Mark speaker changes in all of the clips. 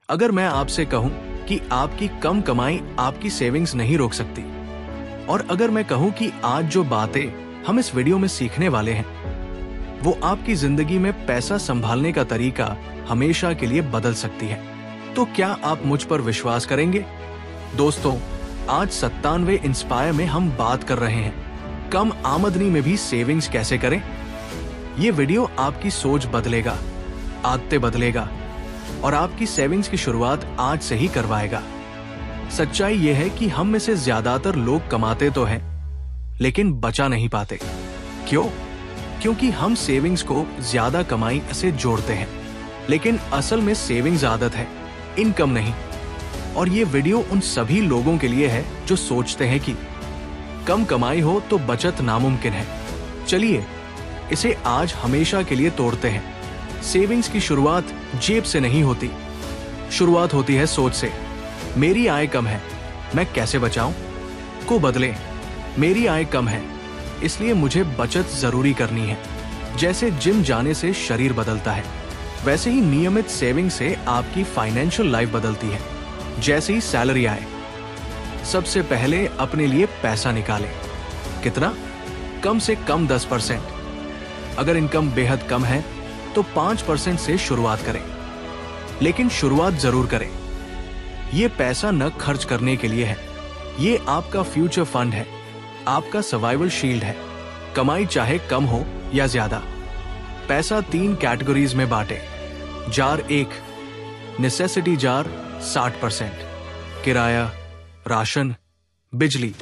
Speaker 1: अगर मैं आपसे कहूं कि आपकी कम कमाई आपकी सेविंग्स नहीं रोक सकती, और अगर मैं कहूं कि आज जो बातें हम इस वीडियो में सीखने वाले हैं वो आपकी जिंदगी में पैसा संभालने का तरीका हमेशा के लिए बदल सकती है, तो क्या आप मुझ पर विश्वास करेंगे? दोस्तों, आज 97वें इंस्पायर में हम बात कर रहे हैं कम आमदनी में भी सेविंग्स कैसे करें। ये वीडियो आपकी सोच बदलेगा, आदतें बदलेगा और आपकी सेविंग्स की शुरुआत आज से ही करवाएगा। सच्चाई ये है कि हम में से ज्यादातर लोग कमाते तो हैं लेकिन बचा नहीं पाते। क्यों? क्योंकि हम सेविंग्स को ज्यादा कमाई से जोड़ते हैं, लेकिन असल में सेविंग्स आदत है, इनकम नहीं। और ये वीडियो उन सभी लोगों के लिए है जो सोचते हैं कि कम कमाई हो तो बचत नामुमकिन है। चलिए इसे आज हमेशा के लिए तोड़ते हैं। सेविंग्स की शुरुआत जेब से नहीं होती, शुरुआत होती है सोच से। मेरी आय कम है, मैं कैसे बचाऊं? को बदले, मेरी आय कम है इसलिए मुझे बचत जरूरी करनी है। जैसे जिम जाने से शरीर बदलता है, वैसे ही नियमित सेविंग से आपकी फाइनेंशियल लाइफ बदलती है। जैसे ही सैलरी आए, सबसे पहले अपने लिए पैसा निकालें। कितना? कम से कम 10%। अगर इनकम बेहद कम है तो 5% से शुरुआत करें, लेकिन शुरुआत जरूर करें। ये पैसा न खर्च करने के लिए है, ये आपका फ्यूचर फंड है, आपका सर्वाइवल शील्ड है। कमाई चाहे कम हो या ज्यादा, पैसा 3 कैटेगरीज में बांटे। जार 1 नेसेसिटी जार 60%, किराया, राशन, बिजली,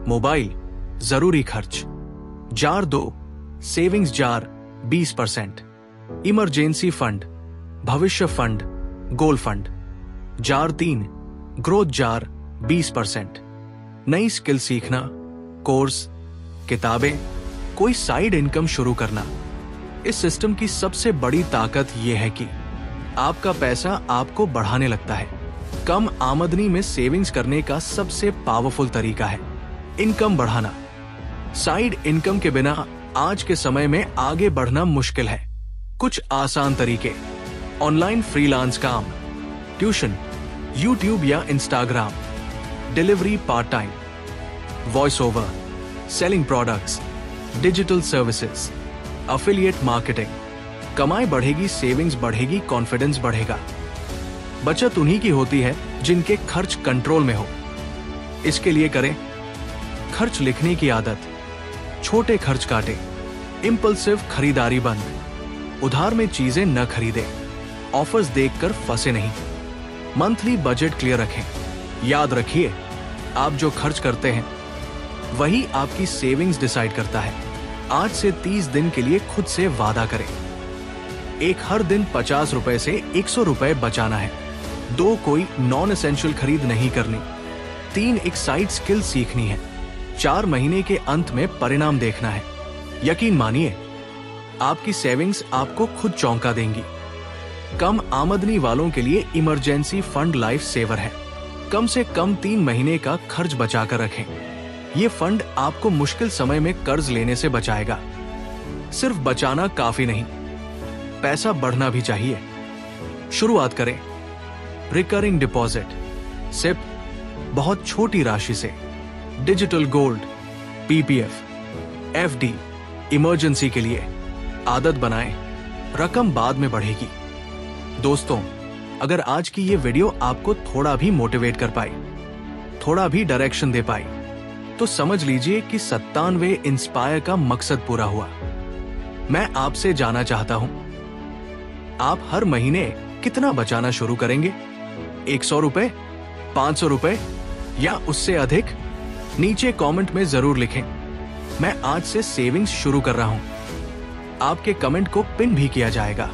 Speaker 1: मोबाइल, जरूरी खर्च। Jar 2 savings jar 20%, emergency fund, भविष्य फंड, गोल फंड। जार 3 ग्रोथ जार 20%, नई स्किल सीखना, कोर्स, किताबें, कोई साइड इनकम शुरू करना। इस सिस्टम की सबसे बड़ी ताकत यह है कि आपका पैसा आपको बढ़ाने लगता है। कम आमदनी में सेविंग्स करने का सबसे पावरफुल तरीका है इनकम बढ़ाना। साइड इनकम के बिना आज के समय में आगे बढ़ना मुश्किल है। कुछ आसान तरीके: ऑनलाइन फ्रीलांस काम, ट्यूशन, यूट्यूब या Instagram, delivery part time, voice over, selling products, digital services, affiliate marketing. कमाई बढ़ेगी, सेविंग्स बढ़ेगी, कॉन्फिडेंस बढ़ेगा। बचत उन्हीं की होती है जिनके खर्च कंट्रोल में हो। इसके लिए करें खर्च लिखने की आदत, छोटे खर्च काटे, इंपल्सिव खरीदारी बंद, उधार में चीजें न खरीदें, ऑफर्स देखकर फंसे नहीं, मंथली बजट क्लियर रखें। याद रखिए, आप जो खर्च करते हैं वही आपकी सेविंग्स डिसाइड करता है। आज से 30 दिन के लिए खुद से वादा करें। 1 हर दिन 50 रुपए से 100 रुपए बचाना है। 2 कोई नॉन एसेंशियल खरीद नहीं करनी। 3 एक साइड स्किल सीखनी है। 4 महीने के अंत में परिणाम देखना है। यकीन मानिए, आपकी सेविंग्स आपको खुद चौंका देंगी। कम आमदनी वालों के लिए इमरजेंसी फंड लाइफ सेवर है। कम से कम 3 महीने का खर्च बचाकर रखें। ये फंड आपको मुश्किल समय में कर्ज लेने से बचाएगा। सिर्फ बचाना काफी नहीं, पैसा बढ़ना भी चाहिए। शुरुआत करें रिकरिंग डिपॉजिट, सिप, बहुत छोटी राशि से, digital gold, PPF, FD, emergency के लिए। आदत बनाएं, रकम बाद में बढ़ेगी। दोस्तों, अगर आज की ये वीडियो आपको थोड़ा भी मोटिवेट कर पाई, थोड़ा भी डायरेक्शन दे पाई, तो समझ लीजिए कि 97वें इंस्पायर का मकसद पूरा हुआ। मैं आपसे जानना चाहता हूं, आप हर महीने कितना बचाना शुरू करेंगे? 100 रुपए, 500 रुपए या उससे अधिक? नीचे कमेंट में जरूर लिखें। मैं आज से सेविंग्स शुरू कर रहा हूं। आपके कमेंट को पिन भी किया जाएगा।